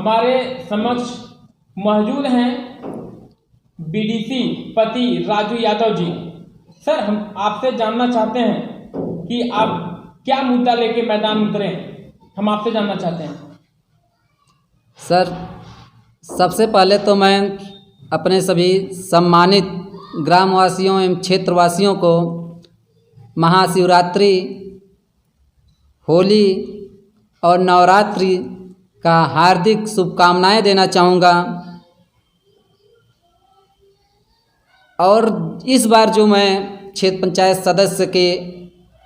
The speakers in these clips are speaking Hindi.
हमारे समक्ष मौजूद हैं बीडीसी पति राजू यादव जी। सर, हम आपसे जानना चाहते हैं कि आप क्या मुद्दा लेके मैदान में उतरे हैं, हम आपसे जानना चाहते हैं। सर, सबसे पहले तो मैं अपने सभी सम्मानित ग्रामवासियों एवं क्षेत्रवासियों को महाशिवरात्रि, होली और नवरात्रि का हार्दिक शुभकामनाएं देना चाहूँगा। और इस बार जो मैं क्षेत्र पंचायत सदस्य के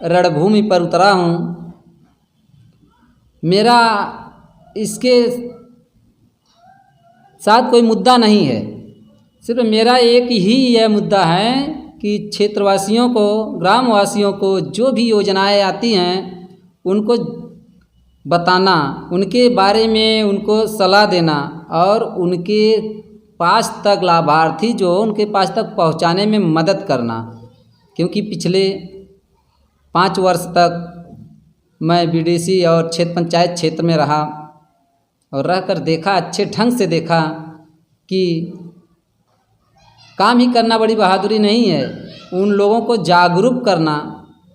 रणभूमि पर उतरा हूँ, मेरा इसके साथ कोई मुद्दा नहीं है। सिर्फ मेरा एक ही यह मुद्दा है कि क्षेत्रवासियों को, ग्रामवासियों को जो भी योजनाएं आती हैं उनको बताना, उनके बारे में उनको सलाह देना और उनके पास तक लाभार्थी जो उनके पास तक पहुंचाने में मदद करना। क्योंकि पिछले 5 वर्ष तक मैं बीडीसी और क्षेत्र पंचायत क्षेत्र में रहा और रहकर देखा, अच्छे ढंग से देखा कि काम ही करना बड़ी बहादुरी नहीं है, उन लोगों को जागरूक करना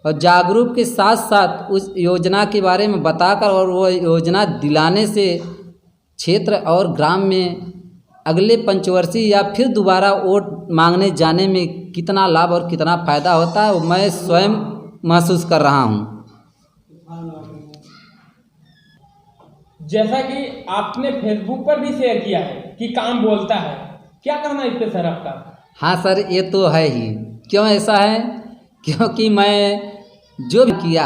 और जागरूक के साथ साथ उस योजना के बारे में बताकर और वो योजना दिलाने से क्षेत्र और ग्राम में अगले पंचवर्षीय या फिर दोबारा वोट मांगने जाने में कितना लाभ और कितना फ़ायदा होता है, मैं स्वयं महसूस कर रहा हूँ। जैसा कि आपने फेसबुक पर भी शेयर किया है कि काम बोलता है, क्या कहना है इस पे सर आपका? हाँ सर, ये तो है ही। क्यों ऐसा है? क्योंकि मैं जो भी किया,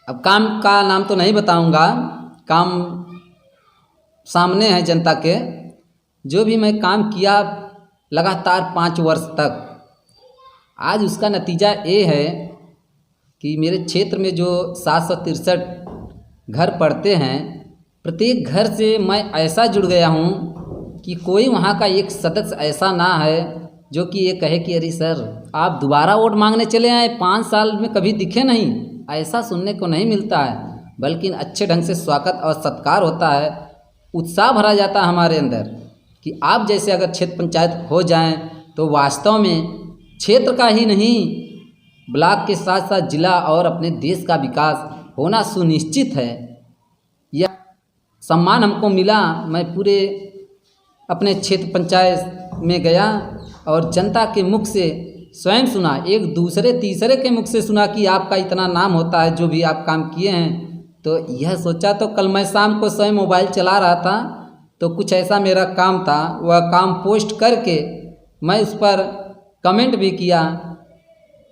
अब काम का नाम तो नहीं बताऊंगा, काम सामने है जनता के, जो भी मैं काम किया लगातार 5 वर्ष तक, आज उसका नतीजा ये है कि मेरे क्षेत्र में जो 763 घर पड़ते हैं, प्रत्येक घर से मैं ऐसा जुड़ गया हूँ कि कोई वहाँ का एक सदस्य ऐसा ना है जो कि ये कहे कि अरे सर आप दोबारा वोट मांगने चले आए, 5 साल में कभी दिखे नहीं। ऐसा सुनने को नहीं मिलता है, बल्कि अच्छे ढंग से स्वागत और सत्कार होता है, उत्साह भरा जाता है हमारे अंदर कि आप जैसे अगर क्षेत्र पंचायत हो जाएं तो वास्तव में क्षेत्र का ही नहीं, ब्लॉक के साथ साथ जिला और अपने देश का विकास होना सुनिश्चित है। यह सम्मान हमको मिला। मैं पूरे अपने क्षेत्र पंचायत में गया और जनता के मुख से स्वयं सुना, एक दूसरे तीसरे के मुख से सुना कि आपका इतना नाम होता है जो भी आप काम किए हैं। तो यह सोचा, तो कल मैं शाम को स्वयं मोबाइल चला रहा था तो कुछ ऐसा मेरा काम था, वह काम पोस्ट करके मैं उस पर कमेंट भी किया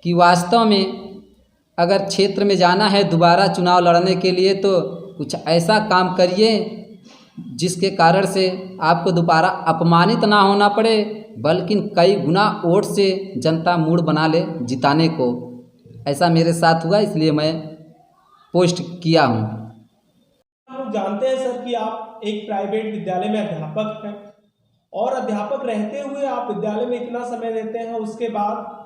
कि वास्तव में अगर क्षेत्र में जाना है दोबारा चुनाव लड़ने के लिए तो कुछ ऐसा काम करिए जिसके कारण से आपको दोबारा अपमानित ना होना पड़े, बल्कि कई गुना वोट से जनता मूड बना ले जिताने को। ऐसा मेरे साथ हुआ, इसलिए मैं पोस्ट किया हूँ। आप लोग जानते हैं सर कि आप एक प्राइवेट विद्यालय में अध्यापक हैं और अध्यापक रहते हुए आप विद्यालय में इतना समय देते हैं, उसके बाद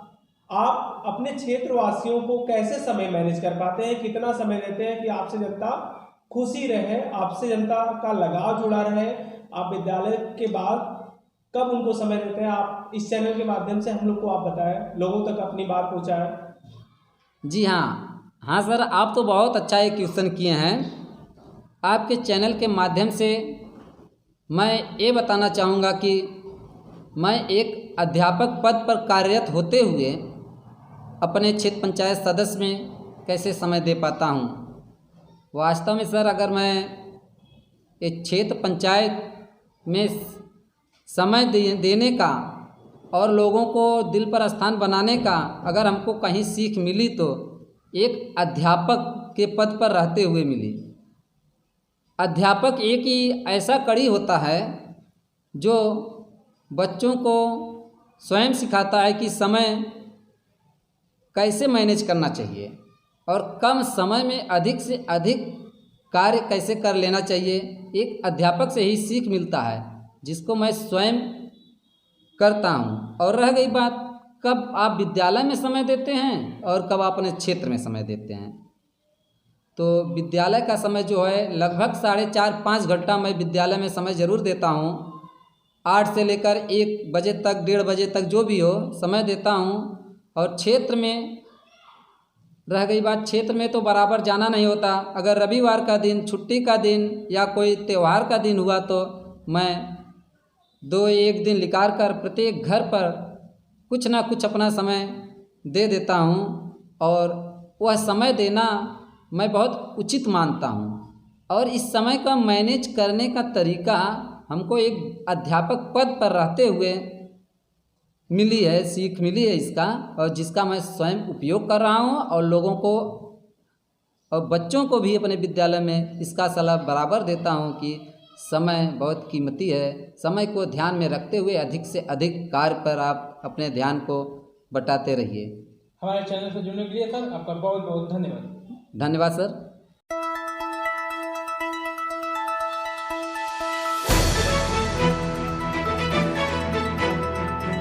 आप अपने क्षेत्रवासियों को कैसे समय मैनेज कर पाते हैं, कितना समय देते हैं कि आपसे जनता खुशी रहे, आपसे जनता का लगाव जुड़ा रहे? आप विद्यालय के बाद कब उनको समय देते हैं? आप इस चैनल के माध्यम से हम लोग को आप बताएं, लोगों तक अपनी बात पहुंचाएं। जी हाँ सर, आप तो बहुत अच्छा एक क्वेश्चन किए हैं। आपके चैनल के माध्यम से मैं ये बताना चाहूँगा कि मैं एक अध्यापक पद पर कार्यरत होते हुए अपने क्षेत्र पंचायत सदस्य में कैसे समय दे पाता हूँ। वास्तव में सर, अगर मैं एक क्षेत्र पंचायत में समय देने का और लोगों को दिल पर स्थान बनाने का अगर हमको कहीं सीख मिली तो एक अध्यापक के पद पर रहते हुए मिली। अध्यापक एक ही ऐसा कड़ी होता है जो बच्चों को स्वयं सिखाता है कि समय कैसे मैनेज करना चाहिए और कम समय में अधिक से अधिक कार्य कैसे कर लेना चाहिए। एक अध्यापक से ही सीख मिलता है जिसको मैं स्वयं करता हूँ। और रह गई बात कब आप विद्यालय में समय देते हैं और कब आप अपने क्षेत्र में समय देते हैं, तो विद्यालय का समय जो है लगभग 4.5-5 घंटा मैं विद्यालय में समय ज़रूर देता हूँ। 8 से लेकर 1 बजे तक, 1:30 बजे तक जो भी हो समय देता हूँ। और क्षेत्र में रह गई बात, क्षेत्र में तो बराबर जाना नहीं होता। अगर रविवार का दिन, छुट्टी का दिन या कोई त्यौहार का दिन हुआ तो मैं 2-1 दिन निकाल कर प्रत्येक घर पर कुछ ना कुछ अपना समय दे देता हूँ। और वह समय देना मैं बहुत उचित मानता हूँ। और इस समय का मैनेज करने का तरीका हमको एक अध्यापक पद पर रहते हुए मिली है, सीख मिली है इसका, और जिसका मैं स्वयं उपयोग कर रहा हूँ। और लोगों को और बच्चों को भी अपने विद्यालय में इसका सलाह बराबर देता हूँ कि समय बहुत कीमती है। समय को ध्यान में रखते हुए अधिक से अधिक कार्य पर आप अपने ध्यान को बटाते रहिए। हमारे चैनल से जुड़ने के लिए सर आपका बहुत बहुत धन्यवाद। धन्यवाद सर।